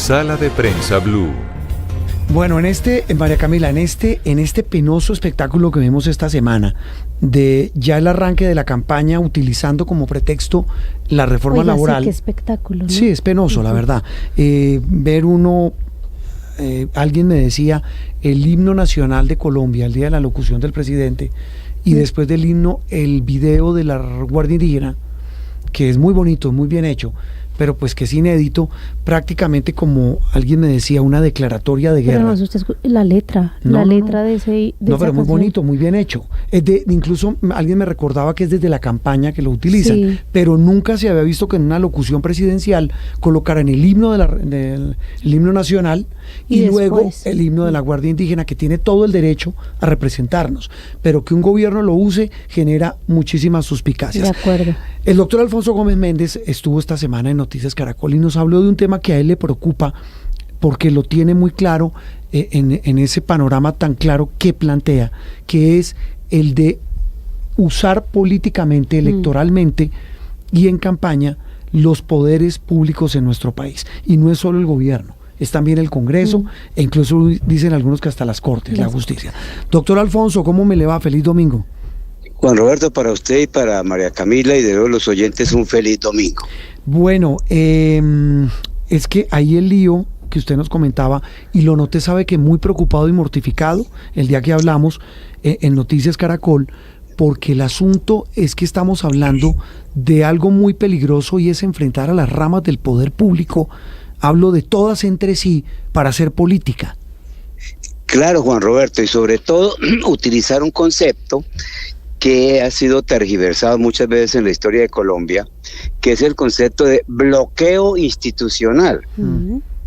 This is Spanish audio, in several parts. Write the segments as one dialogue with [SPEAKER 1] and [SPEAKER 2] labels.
[SPEAKER 1] Sala de Prensa Blue.
[SPEAKER 2] Bueno, María Camila, en este penoso espectáculo que vimos esta semana, de ya el arranque de la campaña utilizando como pretexto la reforma laboral.
[SPEAKER 3] Sí, qué espectáculo, ¿no?
[SPEAKER 2] Sí, es penoso, la verdad. Ver alguien me decía, el himno nacional de Colombia, el día de la locución del presidente, y después del himno, el video de la Guardia Indígena, que es muy bonito, muy bien hecho, pero pues que es inédito, prácticamente como alguien me decía, una declaratoria de guerra.
[SPEAKER 3] Pero no, usted la letra, de ese
[SPEAKER 2] no, pero muy bonito, muy bien hecho. Incluso alguien me recordaba que es desde la campaña que lo utilizan, sí, pero nunca se había visto que en una locución presidencial colocaran el himno el himno nacional y luego el himno de la Guardia Indígena, que tiene todo el derecho a representarnos, pero que un gobierno lo use genera muchísimas suspicacias.
[SPEAKER 3] De acuerdo.
[SPEAKER 2] El doctor Alfonso Gómez Méndez estuvo esta semana en Noticias Caracol y nos habló de un tema que a él le preocupa porque lo tiene muy claro en ese panorama tan claro que plantea, que es el de usar políticamente, electoralmente y en campaña los poderes públicos en nuestro país. Y no es solo el gobierno, es también el Congreso e incluso dicen algunos que hasta las Cortes, la justicia. Doctor Alfonso, ¿cómo me le va? Feliz domingo.
[SPEAKER 4] Juan Roberto, para usted y para María Camila y de todos los oyentes, un feliz domingo.
[SPEAKER 2] Bueno, es que ahí el lío que usted nos comentaba, y lo noté, sabe que muy preocupado y mortificado el día que hablamos en Noticias Caracol, porque el asunto es que estamos hablando de algo muy peligroso y es enfrentar a las ramas del poder público, hablo de todas entre sí, para hacer política.
[SPEAKER 4] Claro, Juan Roberto, y sobre todo utilizar un concepto que ha sido tergiversado muchas veces en la historia de Colombia, que es el concepto de bloqueo institucional.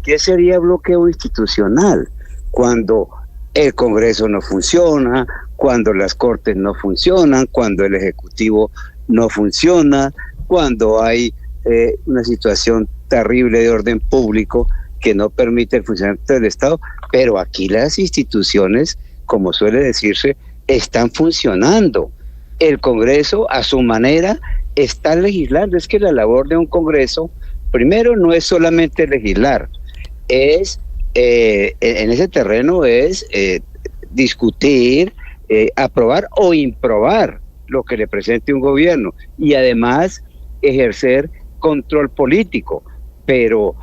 [SPEAKER 4] ¿Qué sería bloqueo institucional? Cuando el Congreso no funciona, cuando las Cortes no funcionan, cuando el Ejecutivo no funciona, cuando hay una situación terrible de orden público que no permite el funcionamiento del Estado, pero aquí las instituciones, como suele decirse, están funcionando. El Congreso, a su manera, está legislando. Es que la labor de un Congreso, primero, no es solamente legislar, es en ese terreno es discutir, aprobar o improbar lo que le presente un gobierno y además ejercer control político. Pero,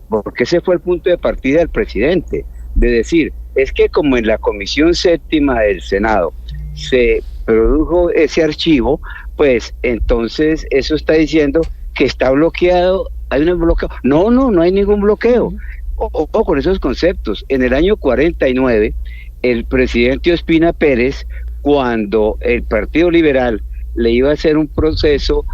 [SPEAKER 4] porque ese fue el punto de partida del presidente, de decir, es que como en la Comisión Séptima del Senado se produjo ese archivo, pues entonces eso está diciendo que está bloqueado, hay un bloqueo. No hay ningún bloqueo. Ojo con esos conceptos. En el año 49, el presidente Ospina Pérez, cuando el Partido Liberal le iba a hacer un proceso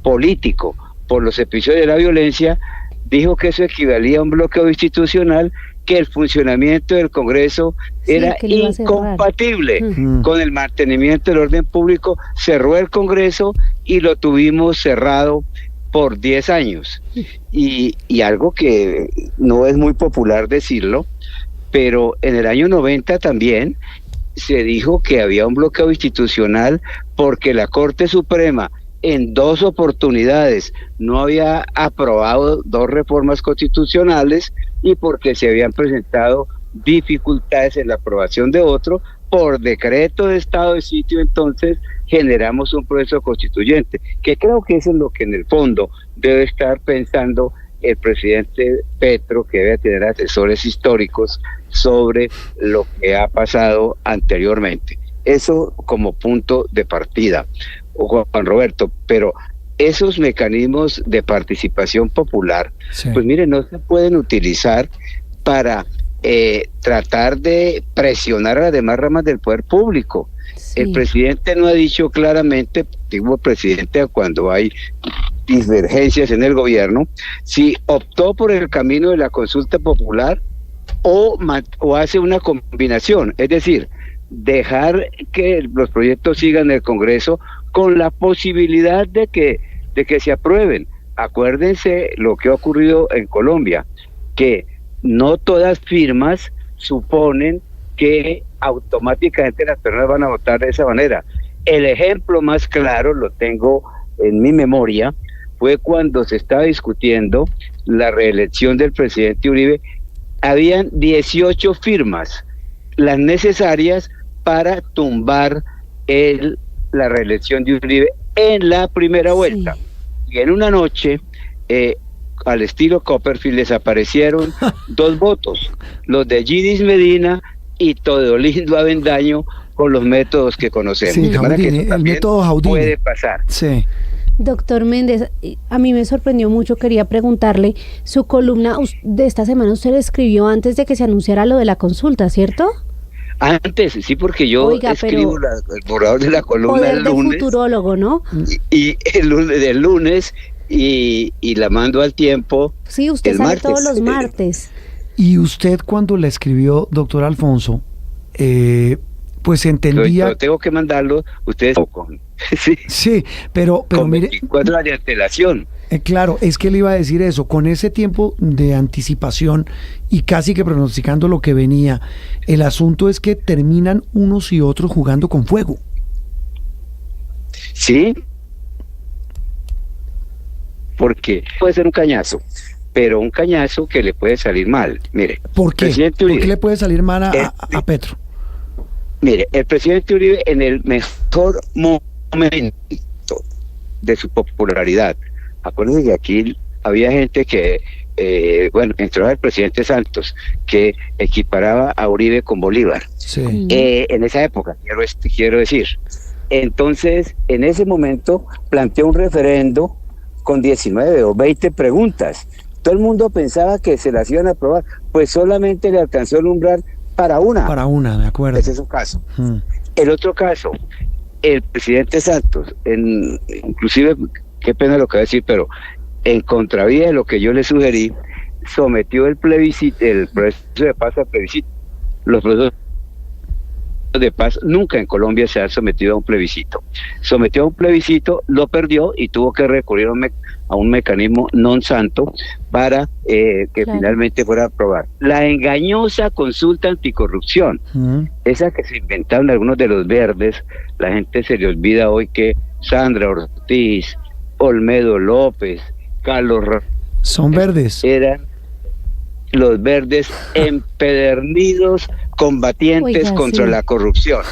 [SPEAKER 4] político por los episodios de la violencia, dijo que eso equivalía a un bloqueo institucional, que el funcionamiento del Congreso era incompatible con el mantenimiento del orden público. Cerró el Congreso y lo tuvimos cerrado por 10 años. Y algo que no es muy popular decirlo, pero en el año 90 también se dijo que había un bloqueo institucional porque la Corte Suprema en 2 oportunidades no había aprobado 2 reformas constitucionales y porque se habían presentado dificultades en la aprobación de otro. Por decreto de estado de sitio, entonces generamos un proceso constituyente, que creo que eso es lo que en el fondo debe estar pensando el presidente Petro, que debe tener asesores históricos sobre lo que ha pasado anteriormente. Eso como punto de partida, Juan Roberto, pero esos mecanismos de participación popular, pues mire, no se pueden utilizar para tratar de presionar a las demás ramas del poder público. El presidente no ha dicho claramente, digo presidente cuando hay divergencias en el gobierno, si optó por el camino de la consulta popular o hace una combinación, es decir, dejar que los proyectos sigan en el Congreso con la posibilidad de que se aprueben. Acuérdense lo que ha ocurrido en Colombia, que no todas firmas suponen que automáticamente las personas van a votar de esa manera. El ejemplo más claro lo tengo en mi memoria, fue cuando se estaba discutiendo la reelección del presidente Uribe. Habían 18 firmas, las necesarias para tumbar la reelección de Uribe en la primera vuelta. Y en una noche, al estilo Copperfield, desaparecieron 2 votos, los de Gidis Medina y Teodolindo Avendaño, con los métodos que conocemos.
[SPEAKER 2] Sí, Jaudine, el método Jaudine.
[SPEAKER 4] Puede pasar.
[SPEAKER 2] Sí.
[SPEAKER 3] Doctor Méndez, a mí me sorprendió mucho, quería preguntarle, su columna de esta semana usted la escribió antes de que se anunciara lo de la consulta, ¿cierto?
[SPEAKER 4] Antes, sí, porque yo escribo el borrador de la columna
[SPEAKER 3] poder
[SPEAKER 4] el
[SPEAKER 3] de
[SPEAKER 4] lunes.
[SPEAKER 3] futurólogo, ¿no?
[SPEAKER 4] Y el lunes y la mando al Tiempo.
[SPEAKER 3] Sí, usted sale todos los martes.
[SPEAKER 2] Y usted cuando la escribió, doctor Alfonso, pues entendía...
[SPEAKER 4] Pero tengo que mandarlo, ustedes con...
[SPEAKER 2] Sí, pero
[SPEAKER 4] con
[SPEAKER 2] mire...
[SPEAKER 4] 24 horas de antelación.
[SPEAKER 2] Claro, es que le iba a decir eso, con ese tiempo de anticipación y casi que pronosticando lo que venía, el asunto es que terminan unos y otros jugando con fuego.
[SPEAKER 4] Sí, porque puede ser un cañazo, pero un cañazo que le puede salir mal. Mire,
[SPEAKER 2] ¿por qué? ¿Por qué le puede salir mal a Petro?
[SPEAKER 4] Mire, el presidente Uribe, en el mejor momento de su popularidad, acuérdense que aquí había gente que, entró el presidente Santos, que equiparaba a Uribe con Bolívar.
[SPEAKER 2] Sí.
[SPEAKER 4] En esa época, quiero decir. Entonces, en ese momento, planteó un referendo con 19 o 20 preguntas. Todo el mundo pensaba que se las iban a aprobar, pues solamente le alcanzó el umbral para una.
[SPEAKER 2] Para una, de acuerdo.
[SPEAKER 4] Ese es un caso. El otro caso, el presidente Santos, inclusive, qué pena lo que voy a decir, pero en contravía de lo que yo le sugerí, sometió el proceso de paz al plebiscito. Los procesos de paz nunca en Colombia se han sometido a un plebiscito. Sometió a un plebiscito, lo perdió y tuvo que recurrir a un mecanismo non santo para que finalmente fuera a aprobar. La engañosa consulta anticorrupción, esa que se inventaron algunos de los verdes, la gente se le olvida hoy que Sandra Ortiz, Olmedo López, Carlos
[SPEAKER 2] son verdes.
[SPEAKER 4] Eran los verdes empedernidos combatientes contra la corrupción.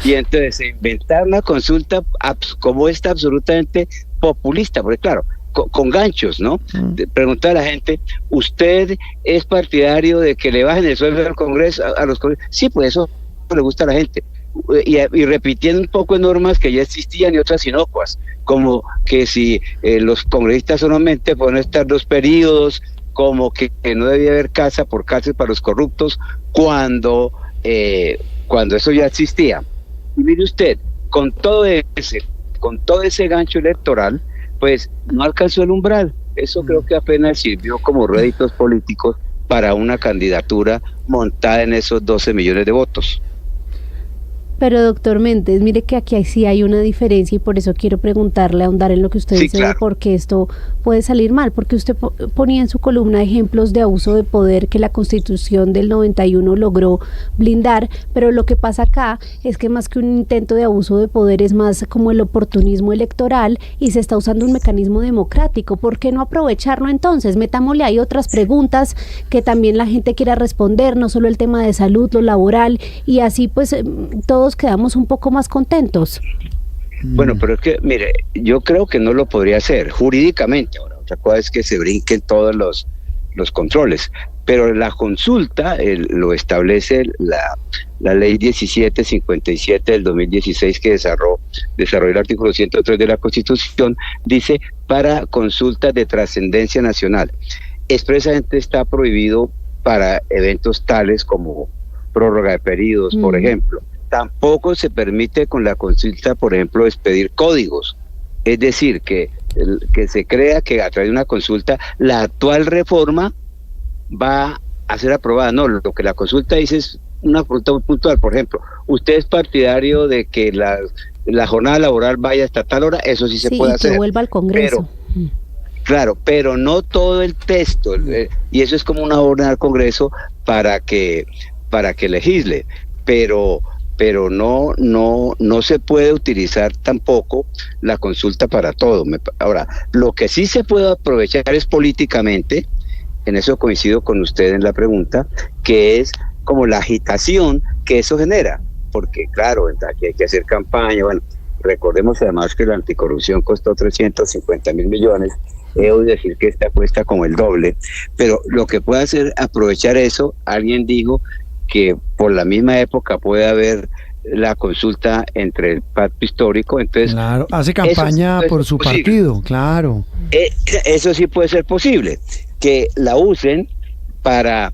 [SPEAKER 4] Y entonces se inventaron una consulta como esta absolutamente populista, porque claro, con ganchos, ¿no? Preguntar a la gente, ¿usted es partidario de que le bajen el sueldo al Congreso, a los congresistas? Sí, pues eso le gusta a la gente. Y repitiendo un poco normas que ya existían y otras inocuas, como que si los congresistas solamente pueden estar 2 periodos, como que no debía haber cárcel para los corruptos, cuando eso ya existía. Y mire usted, con todo ese gancho electoral, pues no alcanzó el umbral. Eso creo que apenas sirvió como réditos políticos para una candidatura montada en esos 12 millones de votos.
[SPEAKER 3] Pero doctor Méndez, mire que aquí sí hay una diferencia y por eso quiero preguntarle, ahondar en lo que usted dice, claro, porque esto puede salir mal, porque usted ponía en su columna ejemplos de abuso de poder que la Constitución del 91 logró blindar, pero lo que pasa acá es que más que un intento de abuso de poder es más como el oportunismo electoral y se está usando un mecanismo democrático. ¿Por qué no aprovecharlo entonces? Metámosle ahí otras preguntas que también la gente quiera responder, no solo el tema de salud, lo laboral, y así pues todos quedamos un poco más contentos.
[SPEAKER 4] Bueno, pero es que, mire, yo creo que no lo podría hacer jurídicamente. Ahora, otra cosa es que se brinquen todos los controles, pero la consulta lo establece la ley 1757 del 2016 que desarrolló el artículo 103 de la Constitución, dice para consultas de trascendencia nacional. Expresamente está prohibido para eventos tales como prórroga de periodos, por ejemplo. Tampoco se permite con la consulta, por ejemplo, expedir códigos. Es decir, que se crea que a través de una consulta la actual reforma va a ser aprobada. No, lo que la consulta dice es una pregunta muy puntual. Por ejemplo, ¿usted es partidario de que la jornada laboral vaya hasta tal hora? Eso sí se puede hacer. Sí,
[SPEAKER 3] que vuelva al Congreso.
[SPEAKER 4] Claro, pero no todo el texto. Y eso es como una orden al Congreso para que legisle. Pero pero no se puede utilizar tampoco la consulta para todo. Ahora, lo que sí se puede aprovechar es políticamente, en eso coincido con usted en la pregunta, que es como la agitación que eso genera, porque claro, aquí hay que hacer campaña. Bueno, recordemos además que la anticorrupción costó 350.000 millones, he oído decir que esta cuesta como el doble, pero lo que puede hacer, aprovechar eso. Alguien dijo que por la misma época puede haber la consulta entre el pacto histórico, entonces...
[SPEAKER 2] Claro, hace campaña por su partido, claro.
[SPEAKER 4] Eso sí puede ser posible, que la usen para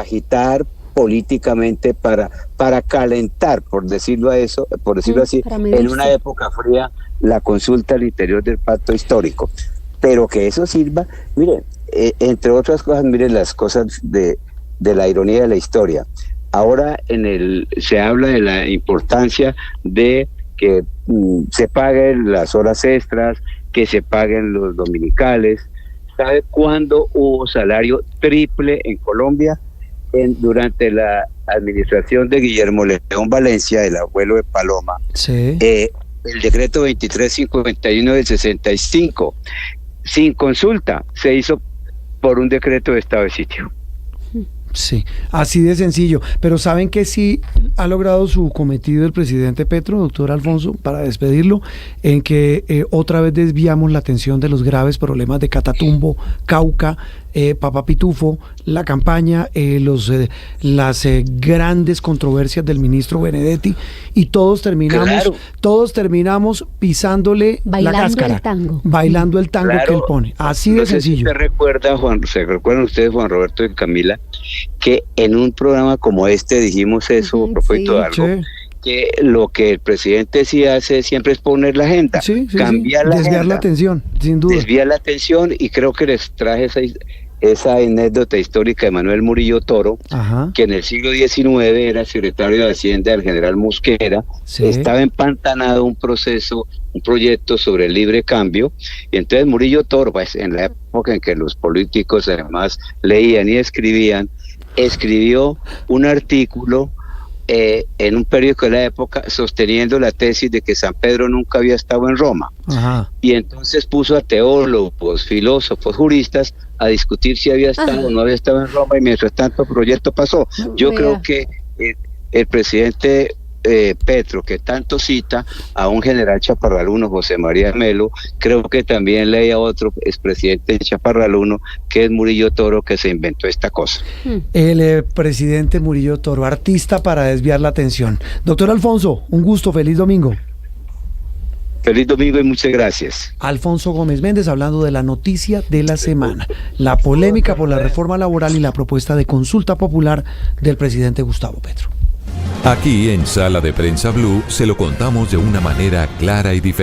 [SPEAKER 4] agitar políticamente, para calentar, por decirlo así, en una época fría, la consulta al interior del pacto histórico. Pero que eso sirva, miren, entre otras cosas, miren las cosas de la ironía de la historia. Ahora se habla de la importancia de que se paguen las horas extras, que se paguen los dominicales. ¿Sabe cuándo hubo salario triple en Colombia? Durante la administración de Guillermo León Valencia, el abuelo de Paloma.
[SPEAKER 2] Sí.
[SPEAKER 4] El decreto 2351 del 65, sin consulta, se hizo por un decreto de estado de sitio.
[SPEAKER 2] Sí, así de sencillo. Pero ¿saben que sí ha logrado su cometido el presidente Petro, doctor Alfonso, para despedirlo, en que otra vez desviamos la atención de los graves problemas de Catatumbo, Cauca, Papá Pitufo, la campaña, las grandes controversias del ministro Benedetti, y todos terminamos pisándole
[SPEAKER 3] bailando
[SPEAKER 2] la cáscara, bailando el tango que él pone. Así de sencillo.
[SPEAKER 4] Se recuerdan ustedes, Juan Roberto y Camila, que en un programa como este dijimos eso a propósito de algo, que lo que el presidente sí hace siempre es poner la agenda, cambiar la
[SPEAKER 2] desviar
[SPEAKER 4] agenda,
[SPEAKER 2] la atención, sin duda.
[SPEAKER 4] Desviar la atención, y creo que les traje esa anécdota histórica de Manuel Murillo Toro, que en el siglo XIX era secretario de Hacienda del general Mosquera, estaba empantanado un proyecto sobre el libre cambio, y entonces Murillo Toro, pues en la época en que los políticos además leían y escribían, escribió un artículo en un periódico de la época sosteniendo la tesis de que San Pedro nunca había estado en Roma. Y entonces puso a teólogos, filósofos, juristas a discutir si había estado o no había estado en Roma, y mientras tanto el proyecto pasó. Yo creo que el presidente Petro, que tanto cita a un general chaparraluno, José María Melo, creo que también leía a otro expresidente chaparraluno, que es Murillo Toro, que se inventó esta cosa.
[SPEAKER 2] El presidente Murillo Toro, artista para desviar la atención. Doctor Alfonso, un gusto, feliz domingo.
[SPEAKER 4] Feliz domingo y muchas gracias.
[SPEAKER 2] Alfonso Gómez Méndez hablando de la noticia de la semana, la polémica por la reforma laboral y la propuesta de consulta popular del presidente Gustavo Petro.
[SPEAKER 1] Aquí en Sala de Prensa Blue se lo contamos de una manera clara y diferente.